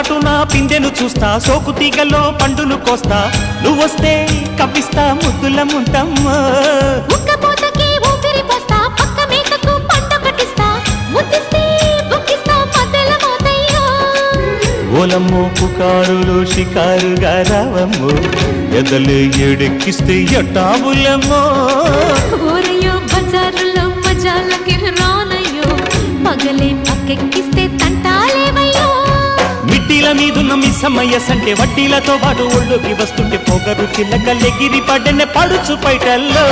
చాటున పిందెను చూస్తా, సోకు తీగల్లో పండును కోస్తా, నువ్వొస్తే కప్పిస్తా ముద్దుల ముంటమ్మో. ఉక్కపోతకి ఊపిరి పోస్తా, పక్క మేతకు పంట కట్టిస్తా, ముద్దిస్తే బుక్కిస్తా మద్దెల మోతయ్యో. ఓలమ్మో పుకారులు షికారుగా రావమ్మో, ఎదలు ఏడెక్కిస్తే ఎట్టాబులమ్మో. ఊరయ్యో బజారులో మజాలకి రానయ్యో, పగలే పక్కెక్కిస్తే తంటాలేవయ్యో. మిట్టిల మీదున్న మిస్సమ్మయ్య సంటే వడ్డీలతో పాటు ఒళ్ళోకి వస్తుంటే పొగరు చిల్లకల్లెగిరి పడ్డనే పడుచు పైటల్లో.